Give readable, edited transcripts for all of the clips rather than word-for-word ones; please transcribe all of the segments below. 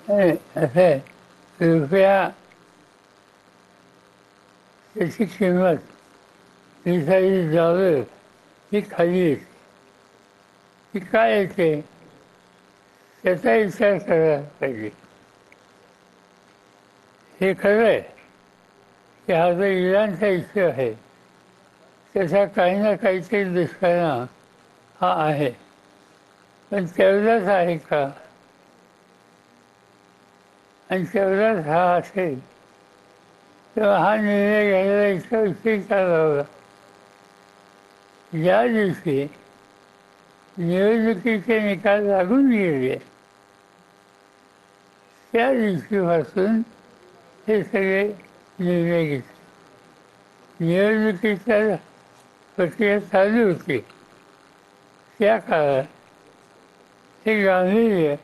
असे रुपया त्याची किंमत $20 ही खाली येते. ती काय येते त्याचा विचार करायला पाहिजे. हे खरं आहे की हा जो इराणचा इश्यू आहे त्याचा काही ना काहीतरी दुष्परिणाम हा आहे, पण तेवढाच आहे का? आणि तेवढाच हा असेल तेव्हा हा निर्णय घ्यायला इतका उशीर का लावला? ज्या दिवशी निवडणुकीचे निकाल लागून गेले त्या दिवशीपासून हे सगळे निर्णय घेतले. निवडणुकीच्या प्रक्रिया चालू होती त्या काळात हे गांभीर्य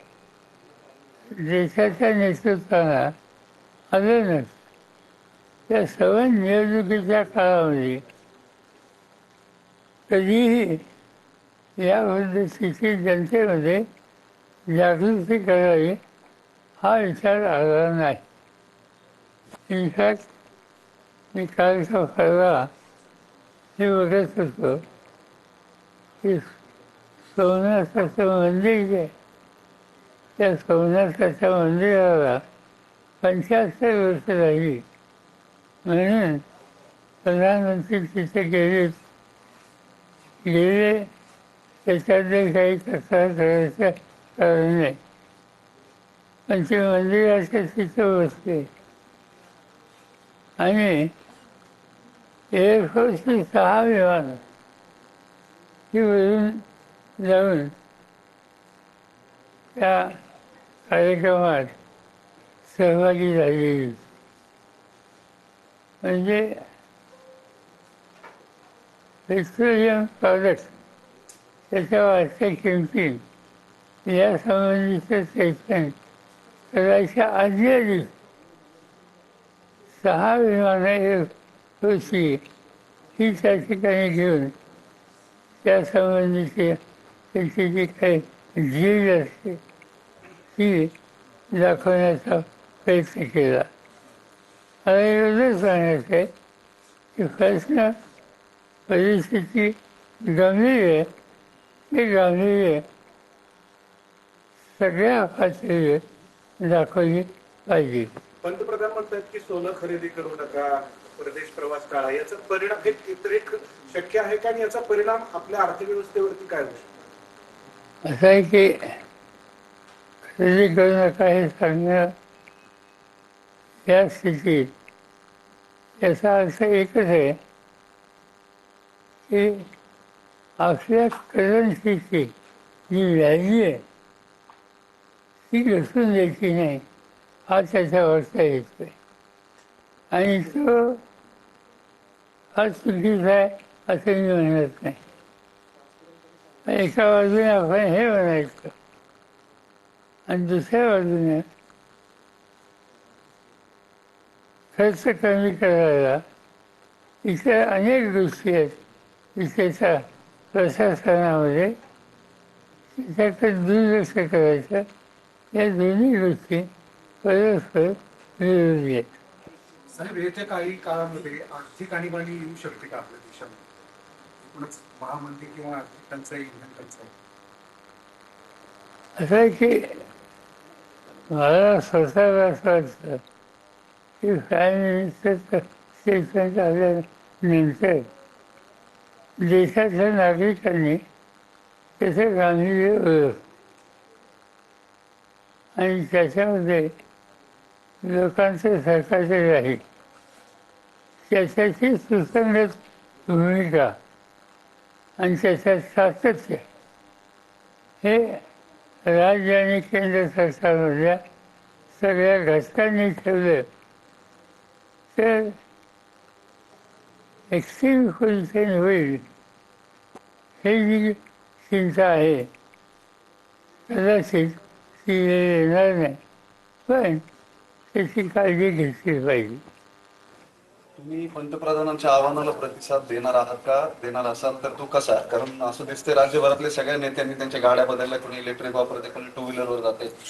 देशाच्या नेतृत्वाला आलं नसतं. त्या सर्व निवडणुकीच्या काळामध्ये कधीही या पद्धतीची जनतेमध्ये जागृती करावी हा विचार आला नाही. इनफॅक्ट मी कालचा परवा हे बघत होतो की सोमनाथाचं मंदिर जे आहे, त्या सोमनाथाच्या मंदिराला 75 वर्ष झाली म्हणून प्रधानमंत्री तिथे गेले त्याच्यातले काही तक्रार करायचं कारण नाही, पण ते मंदिराच्या तिथं बसले आणि एअरफोर्सची 6 विमानं ही वरून जाऊन त्या कार्यक्रमात सहभागी झालेली. म्हणजे पेट्रोलियम प्रॉडक्ट त्याच्या वाढत्या किमती यासंबंधीचं स्टेटमेंट करायच्या आदल्या दिवशी 6 विमानं एअरफोर्सची ही त्या ठिकाणी घेऊन त्यासंबंधीची त्याची जी काही झीज असते ती दाखवण्याचा प्रयत्न केला. मला एवढंच सांगायचं आहे की प्रश्न परिस्थिती गंभीर आहे. ते गांभीर्य सगळ्या पातळीवर दाखवली पाहिजे. पंतप्रधान म्हणतात की सोनं खरेदी करू नका, परदेश प्रवास टाळा. याचा परिणाम हे व्यतिरेक शक्य आहे का आणि याचा परिणाम आपल्या अर्थव्यवस्थेवरती काय होऊ शकतो? असं आहे की खरेदी करू नका हे सांगणं या स्थितीत याचा अर्थ एकच आहे की आपल्या करन्सीची जी व्हॅल्यू आहे ती घसरून द्यायची नाही हा त्याचा अर्थ येतो आहे. आणि तो हा चुकीचा आहे असं मी म्हणत नाही. एका बाजूने आपण हे म्हणायचं आणि दुसऱ्या बाजूने खर्च कमी करायला इतर अनेक गोष्टी आहेत तिथेच्या प्रशासनामध्ये त्याच्याकडे दुर्लक्ष करायचं. या दोन्ही गोष्टी परस्पर विरोधी आहेत. साहेब, येत्या काही काळामध्ये आर्थिक आणीबाणी येऊ शकते का आपल्या देशामध्ये? एकूणच महामंदी किंवा आर्थिक टंचाई, इंधन टंचाई. असं आहे की मला स्वतःला असं वाटतं की प्राईम मिनिस्टरचं स्टेटमेंट आल्यानंतर देशातल्या नागरिकांनी त्याचं गांभीर्य ओळखलं आणि त्याच्यामध्ये लोकांचं सरकारचं राहील त्याच्याशी सुसंगत भूमिका आणि त्याच्यात सातत्य हे राज्य आणि केंद्र सरकारमधल्या सगळ्या घटकांनी ठेवलं तर एक्स्ट्रीम पोझिशन होईल. हे जी चिंता आहे कदाचित ती येणार नाही, पण त्याची काळजी घेतली पाहिजे. तुम्ही पंतप्रधानांच्या आव्हानाला प्रतिसाद देणार आहात का? देणार असाल तर तो कसा? कारण असं दिसतंय राज्यभरातल्या सगळ्या नेत्यांनी त्यांच्या गाड्या बदलल्या, कोणी इलेक्ट्रिक वापरते, कोणी टू व्हीलरवर जाते.